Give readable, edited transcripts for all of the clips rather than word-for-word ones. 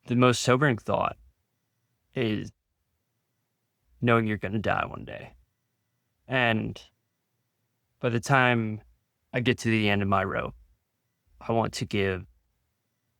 the most sobering thought is knowing you're going to die one day. And by the time I get to the end of my rope, I want to give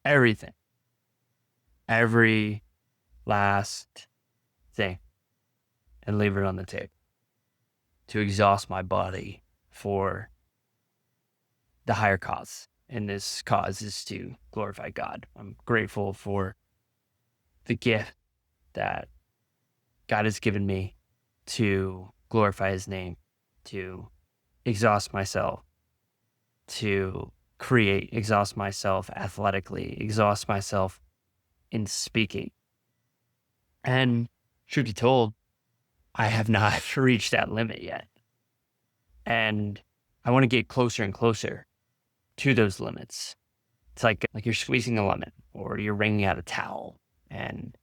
everything, every last thing, and leave it on the table to exhaust my body for the higher cause. And this cause is to glorify God. I'm grateful for the gift that God has given me to glorify his name, to exhaust myself, to exhaust myself athletically, exhaust myself in speaking. And truth be told, I have not reached that limit yet. And I want to get closer and closer to those limits. It's like you're squeezing a lemon or you're wringing out a towel, and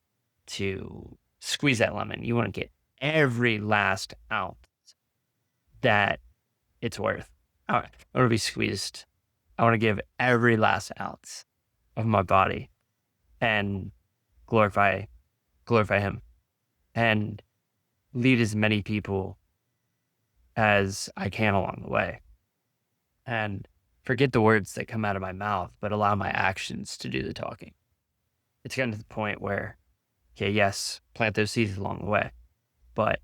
to squeeze that lemon, you want to get every last ounce that it's worth. All right, I want to be squeezed. I want to give every last ounce of my body and glorify him and lead as many people as I can along the way. And forget the words that come out of my mouth, but allow my actions to do the talking. It's gotten to the point where, okay, yes, plant those seeds along the way, but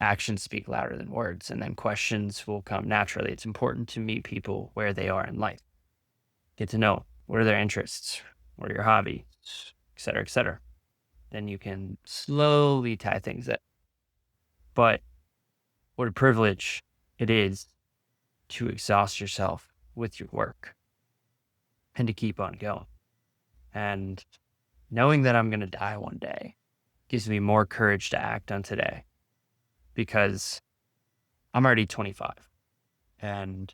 actions speak louder than words, and then questions will come naturally. It's important to meet people where they are in life. Get to know what are their interests, what are your hobbies, et cetera, et cetera. Then you can slowly tie things up. But what a privilege it is to exhaust yourself with your work and to keep on going. And knowing that I'm going to die one day gives me more courage to act on today, because I'm already 25. And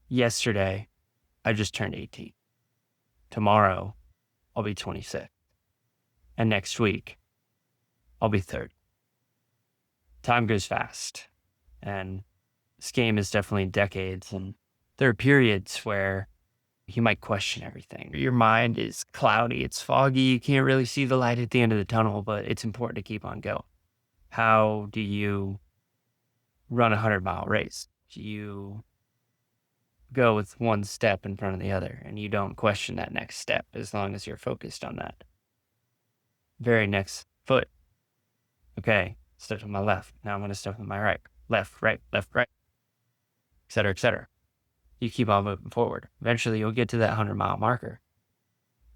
yesterday, I just turned 18. Tomorrow, I'll be 26. And next week, I'll be 30. Time goes fast. And this game is definitely decades. And there are periods where you might question everything. Your mind is cloudy, it's foggy, you can't really see the light at the end of the tunnel, but it's important to keep on going. How do you run a 100-mile race? You go with one step in front of the other, and you don't question that next step as long as you're focused on that very next foot. Okay, step to my left. Now I'm going to step to my right. Left, right, et cetera, et cetera. You keep on moving forward. Eventually, you'll get to that 100-mile marker.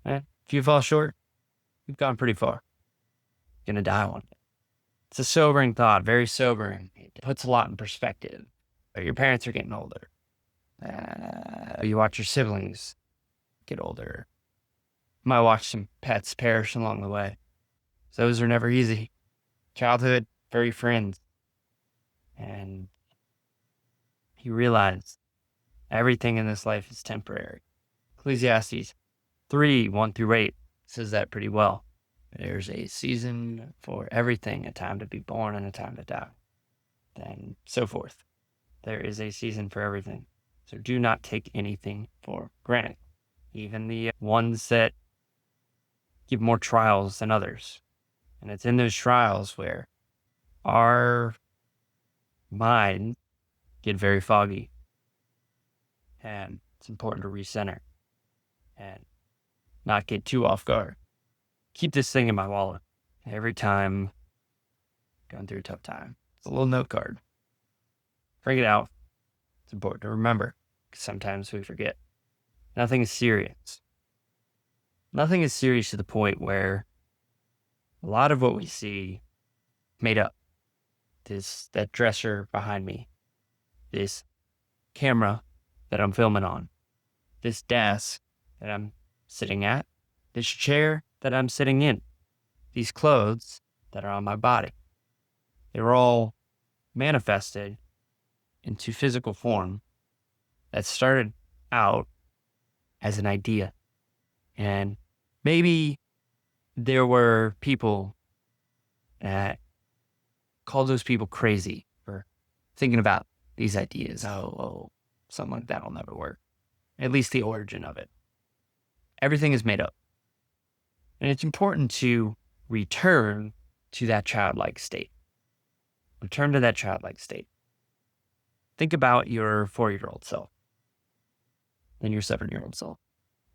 And if you fall short, you've gone pretty far. You're going to die one day. It's a sobering thought, very sobering. It puts a lot in perspective. Your parents are getting older. You watch your siblings get older. You might watch some pets perish along the way. Those are never easy. Childhood, furry friends. And you realize everything in this life is temporary. Ecclesiastes 3:1-8 says that pretty well. There's a season for everything, a time to be born and a time to die, and so forth. There is a season for everything. So do not take anything for granted, even the ones that give more trials than others. And it's in those trials where our minds get very foggy. And it's important to recenter and not get too off guard. Keep this thing in my wallet every time going through a tough time. It's a little note card. Bring it out. It's important to remember, because sometimes we forget. Nothing is serious. Nothing is serious to the point where a lot of what we see made up. That dresser behind me, this camera that I'm filming on, this desk that I'm sitting at, this chair that I'm sitting in, these clothes that are on my body. They were all manifested into physical form that started out as an idea. And maybe there were people that called those people crazy for thinking about these ideas. Oh, something like that will never work. At least the origin of it. Everything is made up. And it's important to return to that childlike state. Return to that childlike state. Think about your 4-year-old self, then your 7-year-old self,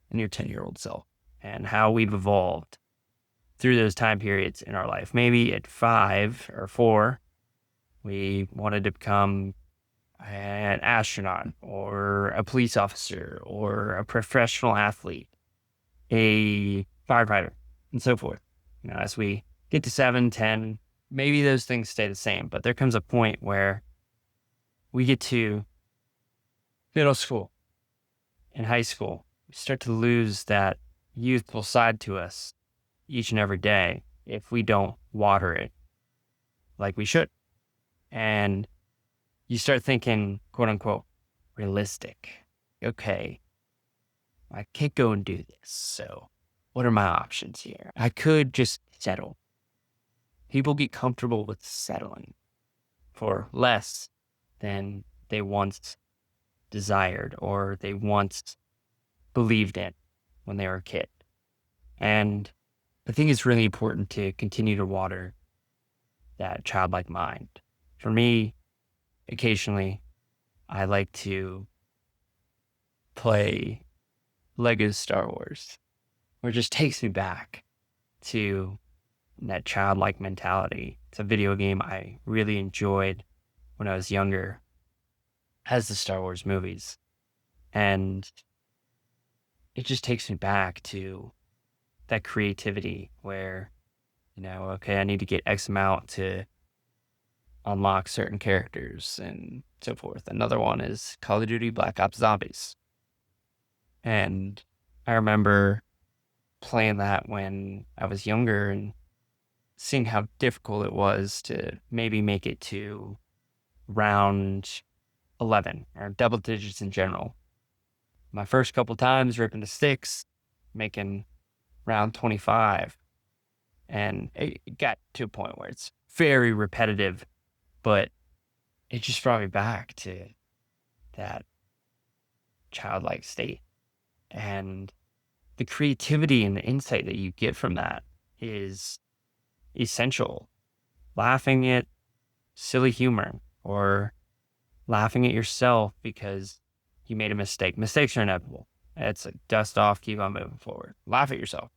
and your 10-year-old self, and how we've evolved through those time periods in our life. Maybe at 5 or 4, we wanted to become an astronaut or a police officer or a professional athlete, a firefighter, and so forth. As we get to 7, 10, maybe those things stay the same, but there comes a point where we get to middle school and high school. We start to lose that youthful side to us each and every day if we don't water it like we should. And you start thinking, quote unquote, realistic. Okay, I can't go and do this. So what are my options here? I could just settle. People get comfortable with settling for less than they once desired or they once believed in when they were a kid. And I think it's really important to continue to water that childlike mind. For me, occasionally, I like to play Lego Star Wars, where it just takes me back to that childlike mentality. It's a video game I really enjoyed when I was younger, as the Star Wars movies. And it just takes me back to that creativity where, okay, I need to get X amount to unlock certain characters and so forth. Another one is Call of Duty Black Ops Zombies. And I remember playing that when I was younger and seeing how difficult it was to maybe make it to round 11 or double digits in general. My first couple times ripping the sticks, making round 25. And it got to a point where it's very repetitive, but it just brought me back to that childlike state. And the creativity and the insight that you get from that is essential. Laughing at silly humor or laughing at yourself because you made a mistake. Mistakes are inevitable. It's like dust off, keep on moving forward. Laugh at yourself.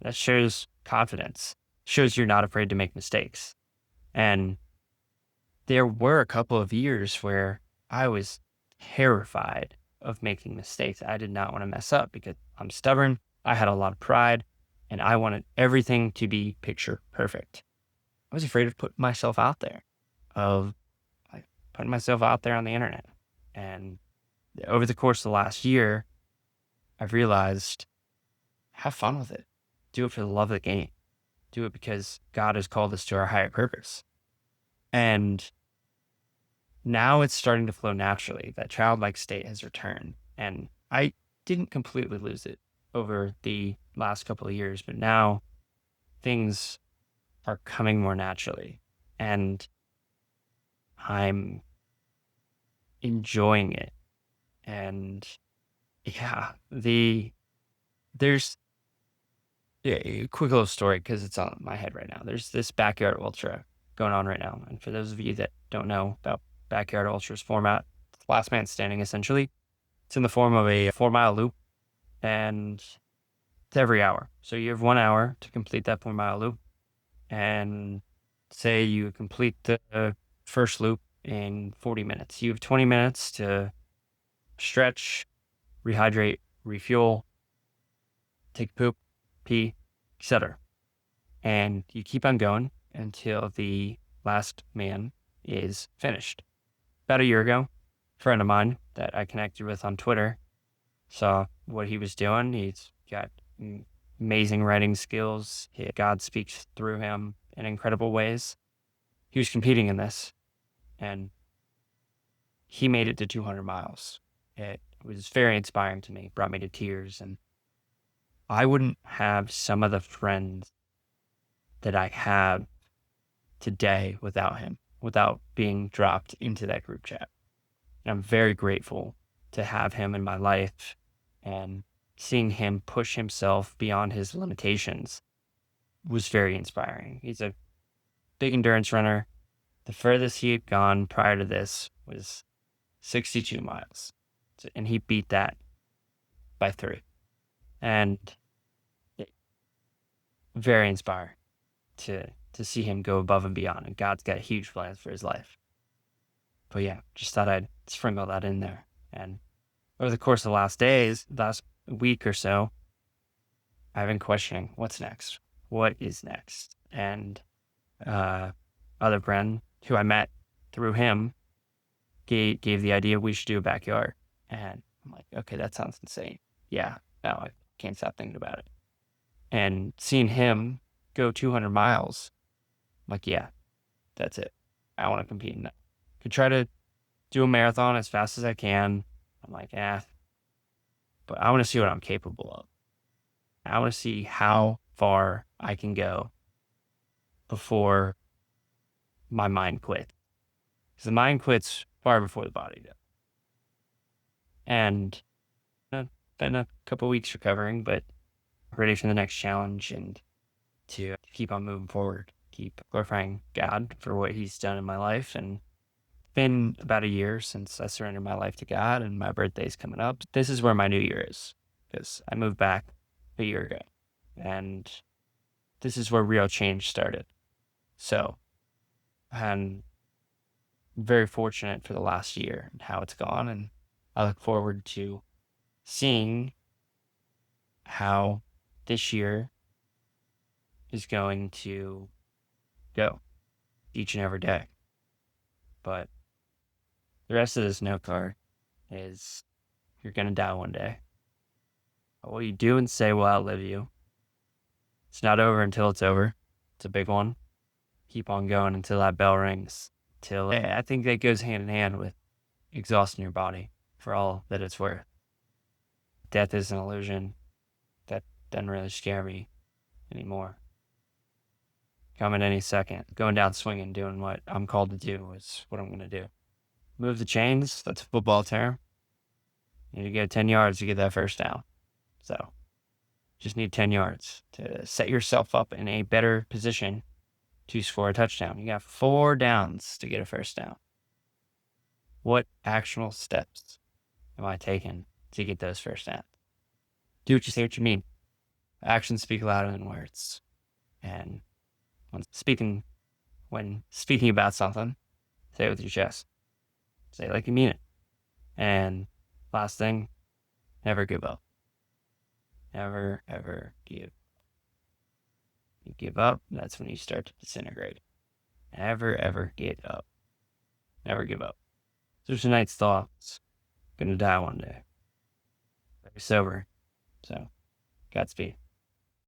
That shows confidence, shows you're not afraid to make mistakes. And there were a couple of years where I was terrified of making mistakes. I did not want to mess up because I'm stubborn. I had a lot of pride and I wanted everything to be picture perfect. I was afraid of putting myself out there, of putting myself out there on the internet. And over the course of the last year, I've realized, have fun with it. Do it for the love of the game. Do it because God has called us to our higher purpose. And now it's starting to flow naturally. That childlike state has returned. And I didn't completely lose it over the last couple of years, but now things are coming more naturally. And I'm enjoying it. And yeah, there's a quick little story because it's on my head right now. There's this backyard ultra going on right now. And for those of you that don't know about backyard ultras format, it's last man standing essentially. It's in the form of a 4-mile loop and it's every hour. So you have 1 hour to complete that 4-mile loop. And say you complete the first loop in 40 minutes. You have 20 minutes to stretch, rehydrate, refuel, take a poop, pee, etc. And you keep on going until the last man is finished. About a year ago, a friend of mine that I connected with on Twitter saw what he was doing. He's got amazing writing skills. God speaks through him in incredible ways. He was competing in this and he made it to 200 miles. It was very inspiring to me, brought me to tears. And I wouldn't have some of the friends that I have today without him, without being dropped into that group chat. And I'm very grateful to have him in my life and seeing him push himself beyond his limitations was very inspiring. He's a big endurance runner. The furthest he had gone prior to this was 62 miles. And he beat that by 3. And very inspiring to see him go above and beyond. And God's got huge plans for his life. But yeah, just thought I'd sprinkle that in there. And over the course of the last week or so, I've been questioning what's next. What is next? And other friend who I met through him gave the idea we should do a backyard. And I'm like, okay, that sounds insane. Yeah, no, I can't stop thinking about it. And seeing him go 200 miles, I'm like, yeah, that's it. I want to compete in that. Could try to do a marathon as fast as I can. I'm like, but I want to see what I'm capable of. I want to see how far I can go before my mind quits. Because the mind quits far before the body does. And been a couple weeks recovering, but ready for the next challenge and to keep on moving forward, keep glorifying God for what he's done in my life. And it's been about a year since I surrendered my life to God, and my birthday's coming up. This is where my new year is, because I moved back a year ago, and this is where real change started. So I'm very fortunate for the last year and how it's gone, and I look forward to seeing how this year is going to go each and every day. But the rest of this note card is you're going to die one day. But what you do and say will outlive you. It's not over until it's over. It's a big one. Keep on going until that bell rings. I think that goes hand in hand with exhausting your body for all that it's worth. Death is an illusion. That doesn't really scare me anymore. Coming any second. Going down swinging, doing what I'm called to do is what I'm going to do. Move the chains. That's a football term. You need to go 10 yards to get that first down. So just need 10 yards to set yourself up in a better position to score a touchdown. You got 4 downs to get a first down. What actionable steps am I taking to get those first downs? Do what you say what you mean. Actions speak louder than words. And when speaking about something, say it with your chest. Say it like you mean it. And last thing, never give up. Never, ever give. You give up, that's when you start to disintegrate. Never, ever give up. Never give up. Those are tonight's thoughts. Gonna die one day. Very sober. So, Godspeed.